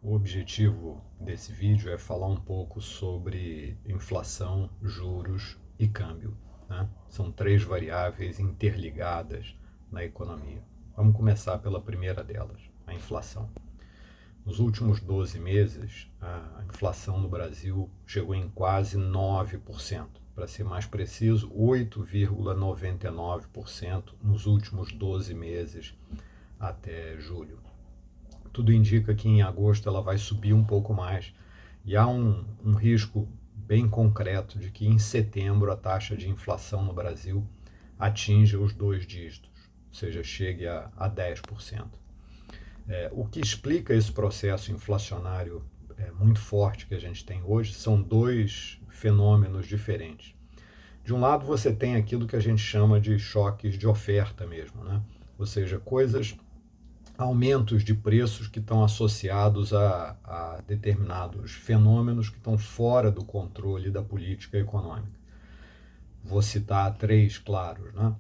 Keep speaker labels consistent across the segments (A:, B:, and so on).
A: O objetivo desse vídeo é falar um pouco sobre inflação, juros e câmbio, né? São três variáveis interligadas na economia. Vamos começar pela primeira delas, a inflação. Nos últimos 12 meses, a inflação no Brasil chegou em quase 9%. Para ser mais preciso, 8,99% nos últimos 12 meses até julho. Tudo indica que em agosto ela vai subir um pouco mais e há um risco bem concreto de que em setembro a taxa de inflação no Brasil atinja os dois dígitos, ou seja, chegue a 10%. O que explica esse processo inflacionário muito forte que a gente tem hoje são dois fenômenos diferentes. De um lado, você tem aquilo que a gente chama de choques de oferta mesmo, né? Ou seja, aumentos de preços que estão associados a determinados fenômenos que estão fora do controle da política econômica. Vou citar três claros, né?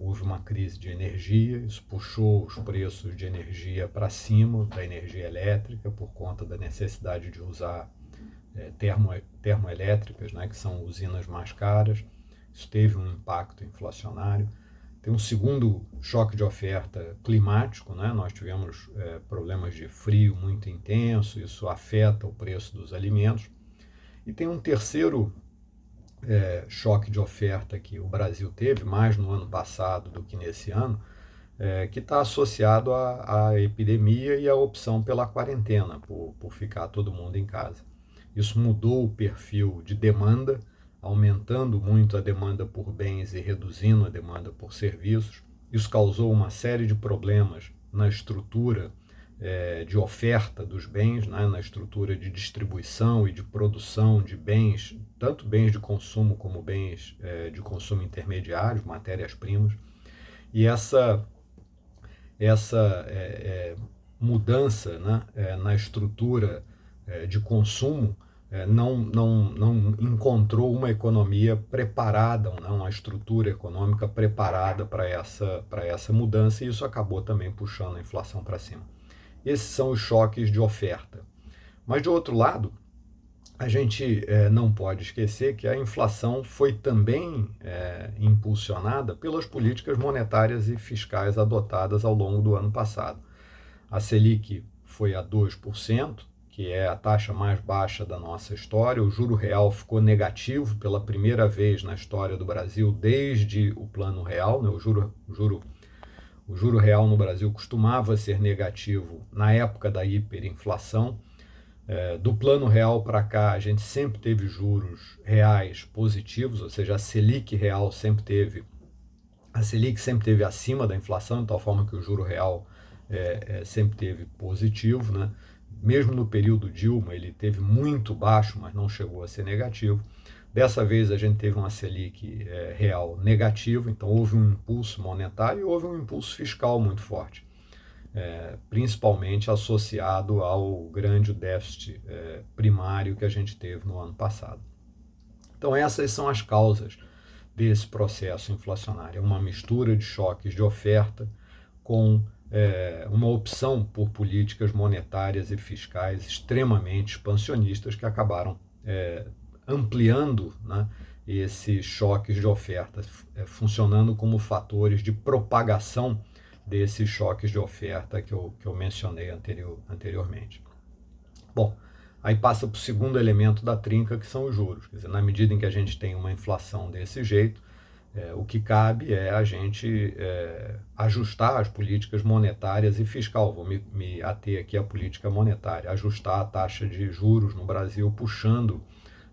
A: Houve uma crise de energia, isso puxou os preços de energia para cima, da energia elétrica, por conta da necessidade de usar termoelétricas, né, que são usinas mais caras. Isso teve um impacto inflacionário. Tem um segundo choque de oferta climático, né? Nós tivemos problemas de frio muito intenso, isso afeta o preço dos alimentos. E tem um terceiro choque de oferta que o Brasil teve, mais no ano passado do que nesse ano, que está associado à epidemia e à opção pela quarentena, por ficar todo mundo em casa. Isso mudou o perfil de demanda, aumentando muito a demanda por bens e reduzindo a demanda por serviços. Isso causou uma série de problemas na estrutura de oferta dos bens, né, na estrutura de distribuição e de produção de bens, tanto bens de consumo como bens de consumo intermediário, matérias-primas. E essa mudança, né, na estrutura de consumo não encontrou uma economia preparada, uma estrutura econômica preparada para essa mudança, e isso acabou também puxando a inflação para cima. Esses são os choques de oferta. Mas, de outro lado, a gente não pode esquecer que a inflação foi também impulsionada pelas políticas monetárias e fiscais adotadas ao longo do ano passado. A Selic foi a 2%, que é a taxa mais baixa da nossa história. O juro real ficou negativo pela primeira vez na história do Brasil desde o Plano Real, né? O juro real no Brasil costumava ser negativo na época da hiperinflação. Do Plano Real para cá, a gente sempre teve juros reais positivos, ou seja, a Selic sempre teve acima da inflação, de tal forma que o juro real sempre teve positivo, né? Mesmo no período Dilma, ele teve muito baixo, mas não chegou a ser negativo. Dessa vez a gente teve uma Selic real negativa, então houve um impulso monetário e houve um impulso fiscal muito forte, principalmente associado ao grande déficit primário que a gente teve no ano passado. Então essas são as causas desse processo inflacionário, uma mistura de choques de oferta com uma opção por políticas monetárias e fiscais extremamente expansionistas que acabaram ampliando, né, esses choques de oferta, funcionando como fatores de propagação desses choques de oferta que eu mencionei anteriormente. Bom, aí passa para o segundo elemento da trinca, que são os juros. Quer dizer, na medida em que a gente tem uma inflação desse jeito, o que cabe é a gente ajustar as políticas monetárias e fiscal. Vou me ater aqui à política monetária, ajustar a taxa de juros no Brasil, puxando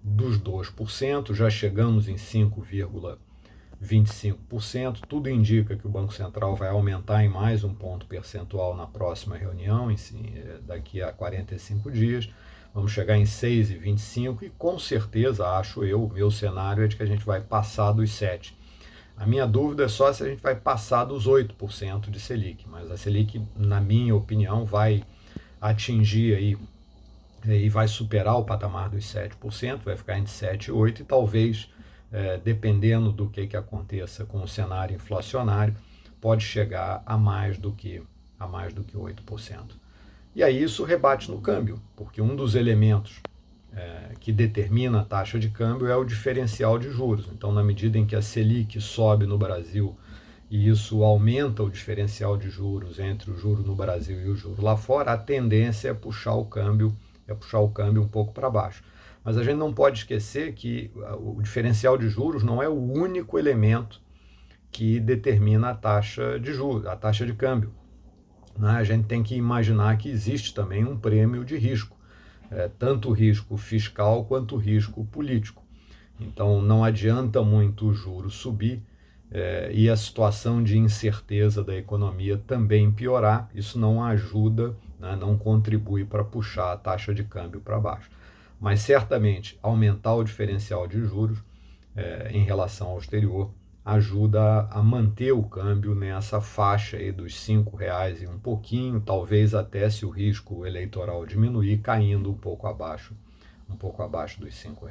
A: dos 2%, já chegamos em 5,25%. Tudo indica que o Banco Central vai aumentar em mais um ponto percentual na próxima reunião, daqui a 45 dias. Vamos chegar em 6,25% e com certeza, acho eu, o meu cenário é de que a gente vai passar dos 7%. A minha dúvida é só se a gente vai passar dos 8% de Selic, mas a Selic, na minha opinião, vai atingir aí e vai superar o patamar dos 7%, vai ficar entre 7% e 8%, e talvez, dependendo do que aconteça com o cenário inflacionário, pode chegar a mais do que 8%. E aí isso rebate no câmbio, porque um dos elementos que determina a taxa de câmbio é o diferencial de juros. Então, na medida em que a Selic sobe no Brasil e isso aumenta o diferencial de juros entre o juro no Brasil e o juro lá fora, a tendência é puxar o câmbio um pouco para baixo. Mas a gente não pode esquecer que o diferencial de juros não é o único elemento que determina a taxa de juros, a taxa de câmbio. Né? A gente tem que imaginar que existe também um prêmio de risco, tanto o risco fiscal quanto o risco político. Então não adianta muito o juro subir e a situação de incerteza da economia também piorar. Isso não ajuda, né, não contribui para puxar a taxa de câmbio para baixo. Mas certamente aumentar o diferencial de juros em relação ao exterior ajuda a manter o câmbio nessa faixa aí dos R$ 5 e um pouquinho, talvez até, se o risco eleitoral diminuir, caindo um pouco abaixo dos R$ 5.